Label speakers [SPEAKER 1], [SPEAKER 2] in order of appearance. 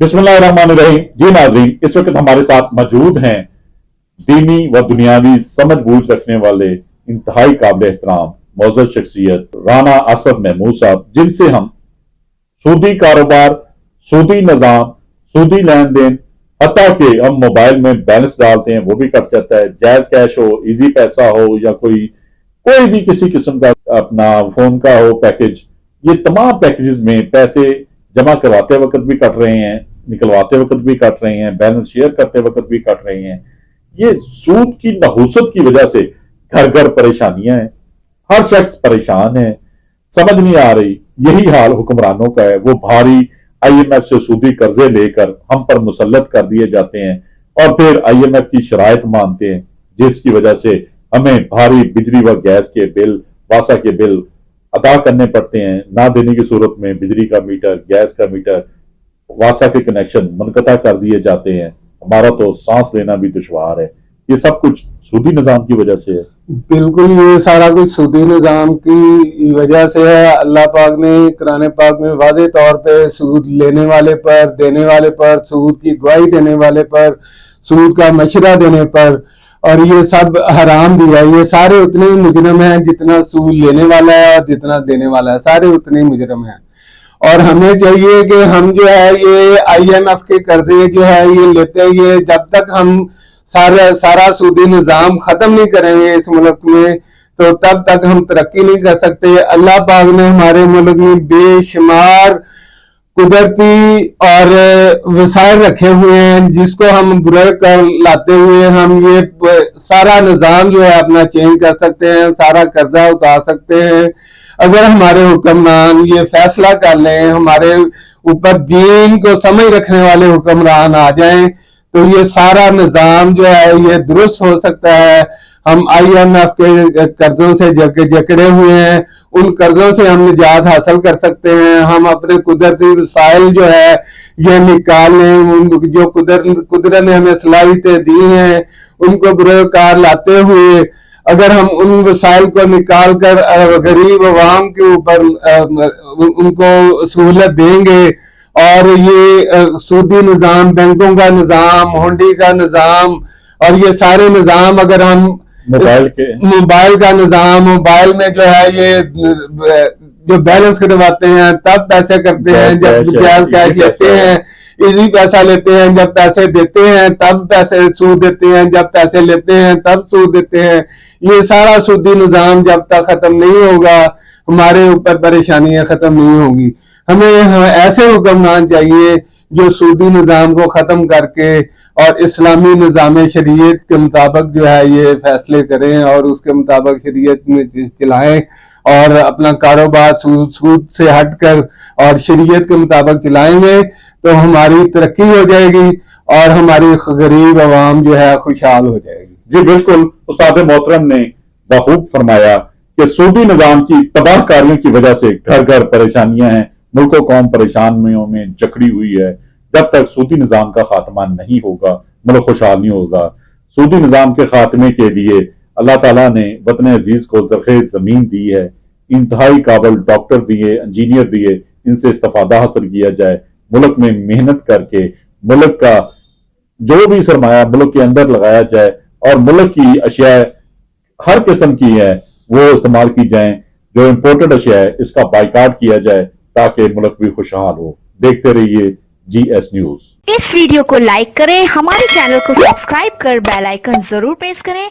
[SPEAKER 1] बिस्मिल्लाहिर्रहमानिर्रहीम। जी नाज़रीन, इस वक्त हमारे साथ मौजूद हैं दीनी व दुनियावी समझ बूझ रखने वाले इंतहाई काबिल एहतराम मौजूद शख्सियत राना असद महमूद साहब, जिनसे हम सूदी कारोबार, सूदी निज़ाम, सूदी लेन देन, हत्ता कि हम मोबाइल में बैलेंस डालते हैं वो भी कट जाता है, जायज कैश हो, इजी पैसा हो या कोई भी किसी किस्म का अपना फोन का हो पैकेज, ये तमाम पैकेजेस में पैसे जमा करवाते वक्त भी कट रहे हैं, निकलवाते वक्त भी कट रहे हैं, बैलेंस शेयर करते वक्त भी कट रहे हैं। ये सूद की नहुसत की वजह से घर घर परेशानियां हैं, हर शख्स परेशान है, समझ नहीं आ रही। यही हाल हुक्मरानों का है, वो भारी आईएमएफ से सूदी कर्जे लेकर हम पर मुसल्लत कर दिए जाते हैं और फिर आईएमएफ की शराइत मानते हैं, जिसकी वजह से हमें भारी बिजली व गैस के बिल, वासा के बिल अदा करने पड़ते हैं। ना देने की सूरत में बिजली का मीटर, गैस का मीटर, वासा के कनेक्शन मुनक़ता कर दिए जाते हैं। हमारा तो सांस लेना भी दुश्वार है। ये सब कुछ सूदी निजाम की वजह से है।
[SPEAKER 2] बिल्कुल, ये सारा कुछ सूदी निजाम की वजह से है। अल्लाह पाक ने कुरान पाक में वाज़े तौर पे सूद लेने वाले पर, देने वाले पर, सूद की गवाही देने वाले पर, सूद का मशवरा देने पर और ये सब हराम दिया है। ये सारे उतने ही मुजरम हैं जितना सूद लेने वाला है और जितना देने वाला है, सारे उतने ही मुजरम हैं। और हमें चाहिए कि हम जो है ये आईएमएफ के कर्जे जो है ये लेते हैं, ये जब तक हम सारा सूदी निजाम खत्म नहीं करेंगे इस मुल्क में तो तब तक हम तरक्की नहीं कर सकते। अल्लाह पाक ने हमारे मुल्क में बेशुमार कुदरती और वसाइल रखे हुए हैं, जिसको हम बुरे कर लाते हुए हम ये सारा निजाम जो है अपना चेंज कर सकते हैं, सारा कर्जा उतार सकते हैं। अगर हमारे हुक्मरान ये फैसला कर लें, हमारे ऊपर दीन को समझ रखने वाले हुक्मरान आ जाएं, तो ये सारा निजाम जो है ये दुरुस्त हो सकता है। हम आईएमएफ के कर्जों से जकड़े हुए हैं, उन कर्जों से हम निजात हासिल कर सकते हैं। हम अपने कुदरती वसाइल जो है ये निकालें, जो कुदरत ने हमें सलाहियतें दी हैं उनको बुरकार लाते हुए अगर हम उन वसाइल को निकाल कर गरीब अवाम के ऊपर उनको सहूलत देंगे और ये सूदी निजाम, बैंकों का निजाम, हुंडी का निजाम और ये सारे निजाम अगर हम मोबाइल का निजाम, मोबाइल में जो है ये जो बैलेंस करवाते हैं तब पैसे करते हैं, जब कैश लेते हैं इजी पैसा लेते हैं, जब पैसे देते हैं तब पैसे सूद देते हैं, जब पैसे लेते हैं तब सूद देते हैं। ये सारा सूदी निजाम जब तक खत्म नहीं होगा हमारे ऊपर परेशानियां खत्म नहीं होंगी। हमें ऐसे हुक्मरान चाहिए जो सूदी निजाम को खत्म करके और इस्लामी निजाम शरीयत के मुताबिक जो है ये फैसले करें और उसके मुताबिक शरीयत में चलाएं और अपना कारोबार सूद से हटकर और शरीयत के मुताबिक चलाएंगे तो हमारी तरक्की हो जाएगी और हमारी गरीब आवाम जो है खुशहाल हो जाएगी।
[SPEAKER 1] जी बिल्कुल, उस्ताद मोहतरम ने बखूब फरमाया कि सूदी निजाम की तबाहकारियों की वजह से घर घर परेशानियां हैं, मुल्को कौम परेशानियों में जकड़ी हुई है। जब तक सूदी निजाम का खात्मा नहीं होगा मुल्क खुशहाल नहीं होगा। सूदी निजाम के खात्मे के लिए अल्लाह ताला ने वतन अजीज को ज़रख़ेज़ ज़मीन दी है, इंतहाई काबिल डॉक्टर दिए, इंजीनियर दिए, इनसे इस्तिफादा हासिल किया जाए, मुल्क में मेहनत करके मुल्क का जो भी सरमाया मुल्क के अंदर लगाया जाए और मुल्क की अशिया हर किस्म की है वो इस्तेमाल की जाए। जो इम्पोर्टेड अशिया है इसका बाइकाट किया जाए ताकि मुल्क भी खुशहाल हो। देखते रहिए GS न्यूज।
[SPEAKER 3] इस वीडियो को लाइक करें, हमारे चैनल को सब्सक्राइब कर बेल आइकन जरूर प्रेस करें।